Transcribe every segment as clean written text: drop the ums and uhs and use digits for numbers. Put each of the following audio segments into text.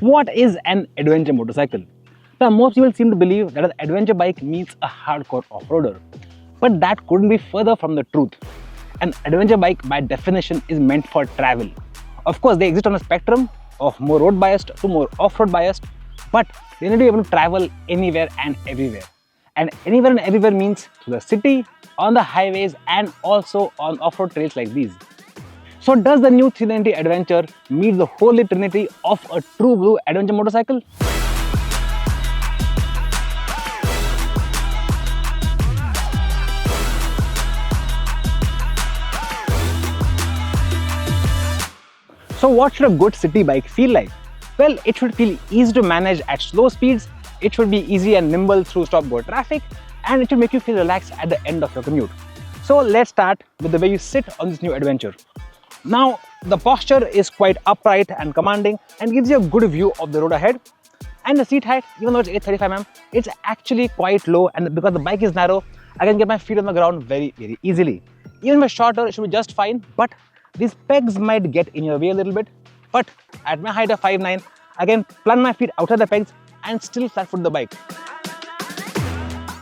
What is an adventure motorcycle? Now, most people seem to believe that an adventure bike means a hardcore off-roader. But that couldn't be further from the truth. An adventure bike, by definition, is meant for travel. Of course, they exist on a spectrum of more road biased to more off-road biased, but they need to be able to travel anywhere and everywhere. And anywhere and everywhere means through the city, on the highways, and also on off-road trails like these. So does the new 390 Adventure meet the holy trinity of a true blue adventure motorcycle? So what should a good city bike feel like? Well, it should feel easy to manage at slow speeds, it should be easy and nimble through stop-go traffic, and it should make you feel relaxed at the end of your commute. So let's start with the way you sit on this new Adventure. Now, the posture is quite upright and commanding and gives you a good view of the road ahead. And the seat height, even though it's 835mm, it's actually quite low, and because the bike is narrow, I can get my feet on the ground very easily. Even if it's shorter, it should be just fine, but these pegs might get in your way a little bit. But at my height of 5'9", I can plant my feet outside the pegs and still flat-foot the bike.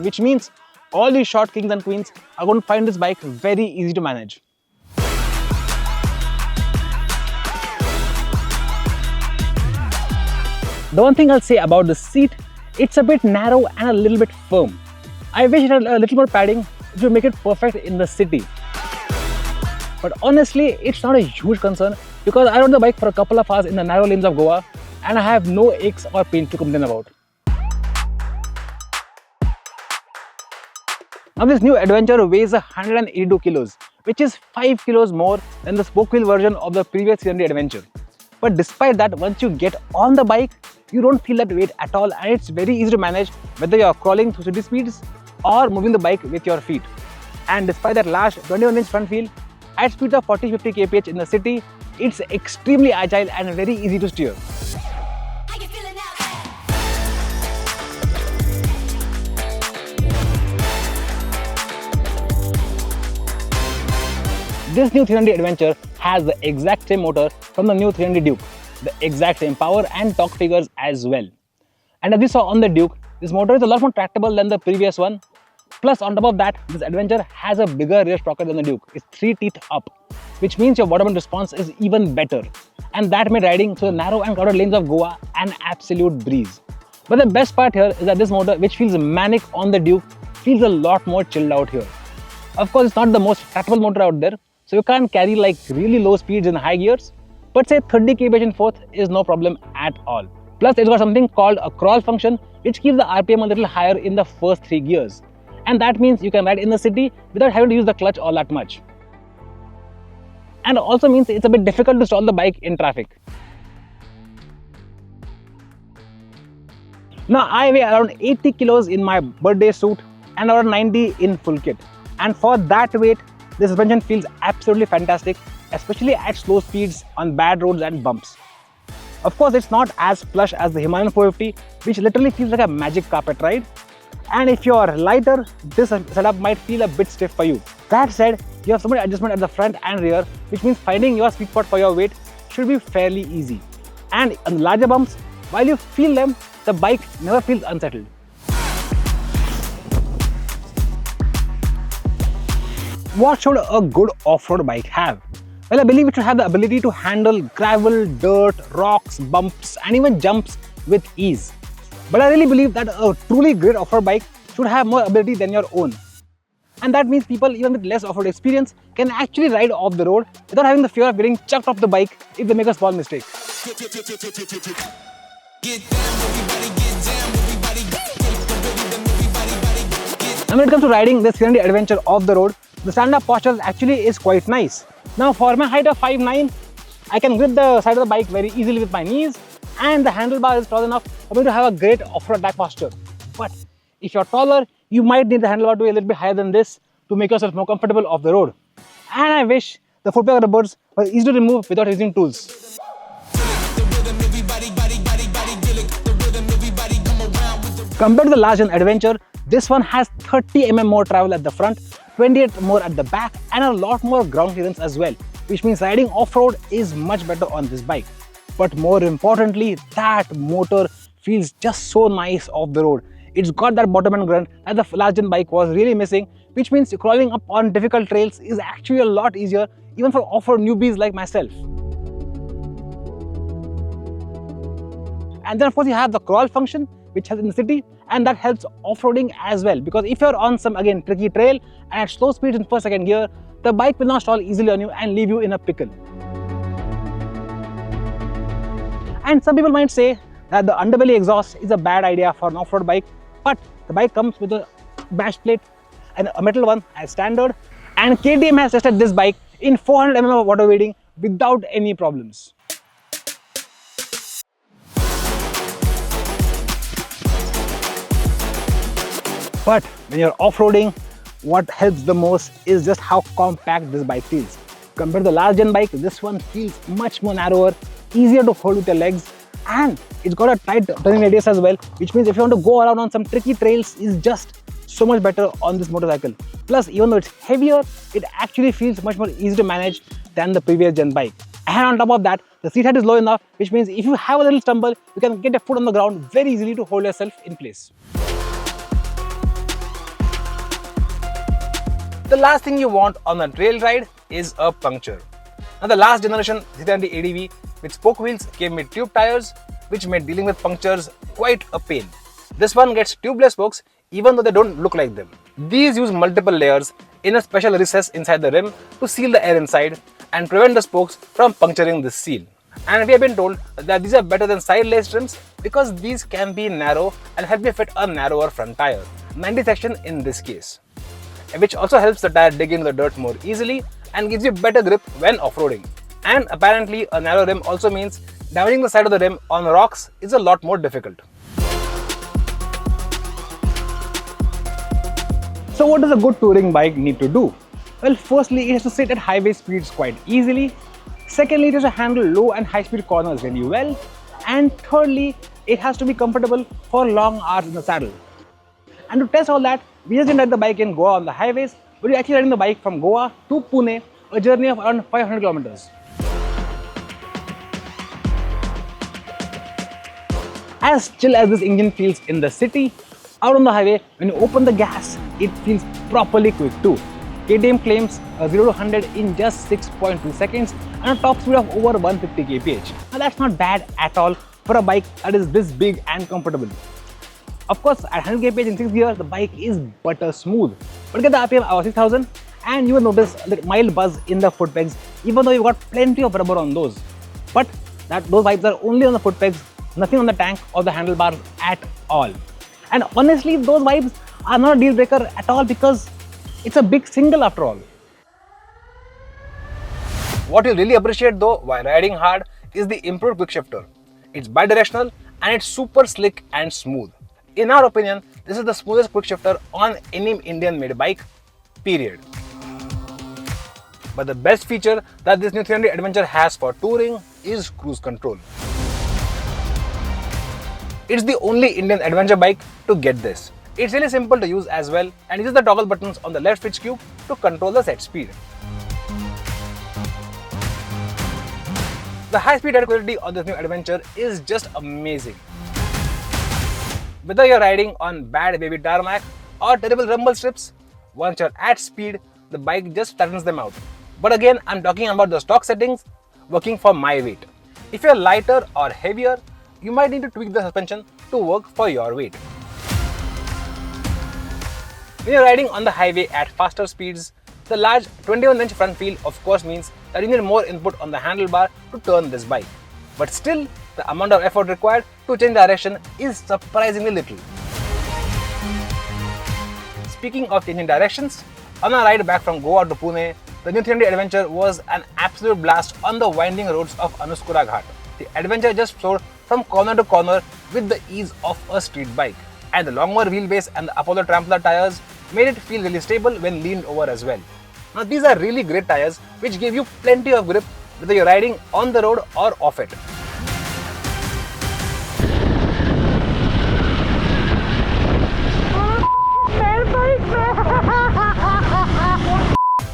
Which means all these short kings and queens are going to find this bike very easy to manage. The one thing I'll say about the seat, it's a bit narrow and a little bit firm. I wish it had a little more padding, which would make it perfect in the city. But honestly, it's not a huge concern because I rode the bike for a couple of hours in the narrow lanes of Goa and I have no aches or pains to complain about. Now this new Adventure weighs 182 kilos, which is 5 kilos more than the spoke wheel version of the previous 390 Adventure. But despite that, once you get on the bike, you don't feel that weight at all, and it's very easy to manage whether you're crawling through city speeds or moving the bike with your feet. And despite that large 21-inch front wheel, at speeds of 40-50 kph in the city, it's extremely agile and very easy to steer. This new 390 Adventure has the exact same motor from the new 390 Duke, the exact same power and torque figures as well. And as we saw on the Duke, this motor is a lot more tractable than the previous one. Plus, on top of that, this Adventure has a bigger rear sprocket than the Duke. It's 3 teeth up, which means your bottom end response is even better. And that made riding through the narrow and crowded lanes of Goa an absolute breeze. But the best part here is that this motor, which feels manic on the Duke, feels a lot more chilled out here. Of course, it's not the most tractable motor out there, so you can't carry like really low speeds in high gears, but say 30 kph in fourth is no problem at all. Plus, it's got something called a crawl function, which keeps the RPM a little higher in the first 3 gears. And that means you can ride in the city without having to use the clutch all that much. And also means it's a bit difficult to stall the bike in traffic. Now, I weigh around 80 kilos in my birthday suit and around 90 in full kit. And for that weight, this suspension feels absolutely fantastic, especially at slow speeds on bad roads and bumps. Of course, it's not as plush as the Himalayan 450, which literally feels like a magic carpet ride. And if you're lighter, this setup might feel a bit stiff for you. That said, you have so much adjustment at the front and rear, which means finding your sweet spot for your weight should be fairly easy. And on the larger bumps, while you feel them, the bike never feels unsettled. What should a good off-road bike have? Well, I believe it should have the ability to handle gravel, dirt, rocks, bumps, and even jumps with ease. But I really believe that a truly great off-road bike should have more ability than your own. And that means people even with less off-road experience can actually ride off the road without having the fear of getting chucked off the bike if they make a small mistake. And when it comes to riding this 390 Adventure off the road, the stand-up posture actually is quite nice. Now, for my height of 5'9", I can grip the side of the bike very easily with my knees, and the handlebar is tall enough for me to have a great off-road back posture. But if you're taller, you might need the handlebar to be a little bit higher than this to make yourself more comfortable off the road. And I wish the footpeg rubbers were easy to remove without using tools. Compared to the large Adventure, this one has 30mm more travel at the front, 28 more at the back, and a lot more ground clearance as well, which means riding off-road is much better on this bike. But more importantly, that motor feels just so nice off the road. It's got that bottom end grunt that the last gen bike was really missing, which means crawling up on difficult trails is actually a lot easier even for off-road newbies like myself. And then of course you have the crawl function, which helps in the city, and that helps off-roading as well, because if you're on some again tricky trail and at slow speeds in first second gear, the bike will not stall easily on you and leave you in a pickle. And some people might say that the underbelly exhaust is a bad idea for an off-road bike, but the bike comes with a bash plate and a metal one as standard, and KTM has tested this bike in 400 mm of water wading without any problems. But when you're off-roading, what helps the most is just how compact this bike feels. Compared to the last gen bike, this one feels much more narrower, easier to hold with your legs, and it's got a tight turning radius as well, which means if you want to go around on some tricky trails, is just so much better on this motorcycle. Plus, even though it's heavier, it actually feels much more easy to manage than the previous gen bike. And on top of that, the seat height is low enough, which means if you have a little stumble, you can get your foot on the ground very easily to hold yourself in place. The last thing you want on a trail ride is a puncture. Now, the last generation Z390 ADV with spoke wheels came with tube tires, which made dealing with punctures quite a pain. This one gets tubeless spokes even though they don't look like them. These use multiple layers in a special recess inside the rim to seal the air inside and prevent the spokes from puncturing this seal. And we have been told that these are better than side-laced rims because these can be narrow and help you fit a narrower front tire, 90 section in this case, which also helps the tire dig into the dirt more easily and gives you better grip when off-roading. And apparently a narrow rim also means damaging the side of the rim on rocks is a lot more difficult. So what does a good touring bike need to do? Well, firstly, it has to sit at highway speeds quite easily. Secondly, it has to handle low and high speed corners really well. And thirdly, it has to be comfortable for long hours in the saddle. And to test all that, we just didn't ride the bike in Goa on the highways, but we're actually riding the bike from Goa to Pune, a journey of around 500 kilometers. As chill as this engine feels in the city, out on the highway, when you open the gas, it feels properly quick too. KTM claims a 0 to 100 in just 6.2 seconds and a top speed of over 150 kph. Now that's not bad at all for a bike that is this big and comfortable. Of course, at 100 kph in 6th gear, the bike is butter smooth. But get the RPM over 6000 and you will notice the mild buzz in the foot pegs, even though you've got plenty of rubber on those. But those vibes are only on the foot pegs, nothing on the tank or the handlebars at all. And honestly, those vibes are not a deal breaker at all because it's a big single after all. What you really appreciate though while riding hard is the improved quick shifter. It's bi-directional and it's super slick and smooth. In our opinion, this is the smoothest quick shifter on any Indian made bike, period. But the best feature that this new 300 Adventure has for touring is cruise control. It's the only Indian adventure bike to get this. It's really simple to use as well and uses the toggle buttons on the left switch cube to control the set speed. The high-speed ride quality on this new Adventure is just amazing. Whether you're riding on bad baby tarmac or terrible rumble strips, once you're at speed, the bike just flattens them out. But again, I'm talking about the stock settings working for my weight. If you're lighter or heavier, you might need to tweak the suspension to work for your weight. When you're riding on the highway at faster speeds, the large 21-inch front wheel of course means that you need more input on the handlebar to turn this bike. But still, the amount of effort required to change direction is surprisingly little. Speaking of changing directions, on our ride back from Goa to Pune, the new 300 Adventure was an absolute blast on the winding roads of Anuskura Ghat. The Adventure just soared from corner to corner with the ease of a street bike. And the longer wheelbase and the Apollo Trampler tires made it feel really stable when leaned over as well. Now these are really great tires which give you plenty of grip whether you're riding on the road or off it.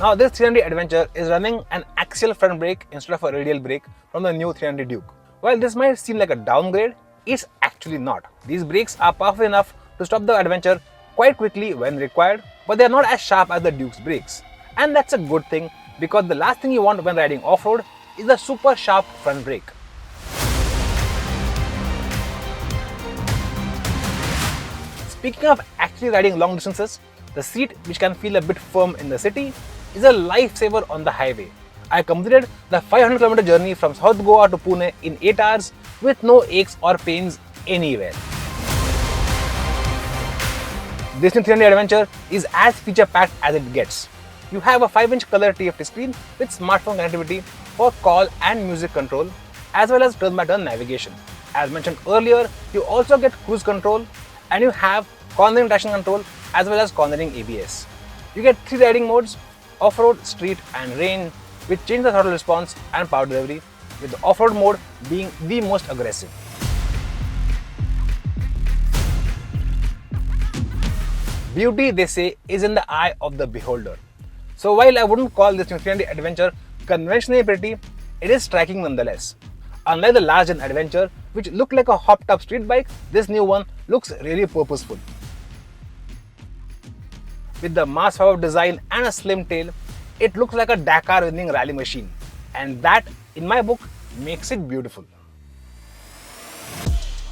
Now this 300 Adventure is running an axial front brake instead of a radial brake from the new 300 Duke. While this might seem like a downgrade, it's actually not. These brakes are powerful enough to stop the adventure quite quickly when required, but they are not as sharp as the Duke's brakes. And that's a good thing, because the last thing you want when riding off-road is a super sharp front brake. Speaking of actually riding long distances, the seat, which can feel a bit firm in the city, is a lifesaver on the highway. I completed the 500-kilometer journey from South Goa to Pune in 8 hours with no aches or pains anywhere. This new 300 Adventure is as feature-packed as it gets. You have a 5-inch color TFT screen with smartphone connectivity for call and music control, as well as turn-by-turn navigation. As mentioned earlier, you also get cruise control, and you have cornering traction control as well as cornering ABS. You get 3 riding modes: off-road, street and range, which change the throttle response and power delivery, with the off-road mode being the most aggressive. Beauty, they say, is in the eye of the beholder. So while I wouldn't call this new 300 Adventure conventionally pretty, it is striking nonetheless. Unlike the last gen Adventure, which looked like a hopped-up street bike, this new one looks really purposeful. With the mass-forward design and a slim tail, it looks like a Dakar-winning rally machine, and that, in my book, makes it beautiful.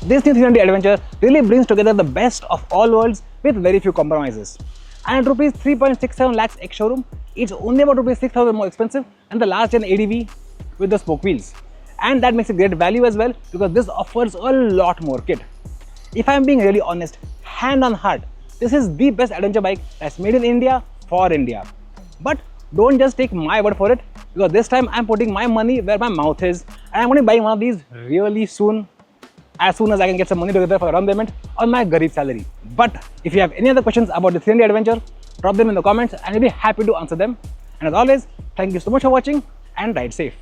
This new 300 Adventure really brings together the best of all worlds with very few compromises. And at rupees 3.67 lakhs ex-showroom, it's only about rupees 6,000 more expensive than the last gen ADV with the spoke wheels. And that makes it great value as well, because this offers a lot more kit. If I'm being really honest, hand on heart, this is the best adventure bike that's made in India for India. But don't just take my word for it, because this time I'm putting my money where my mouth is, and I'm going to be buying one of these really soon, as soon as I can get some money together for a down payment on my Garib salary. But if you have any other questions about the 300 Adventure, drop them in the comments and I'll be happy to answer them. And as always, thank you so much for watching and ride safe.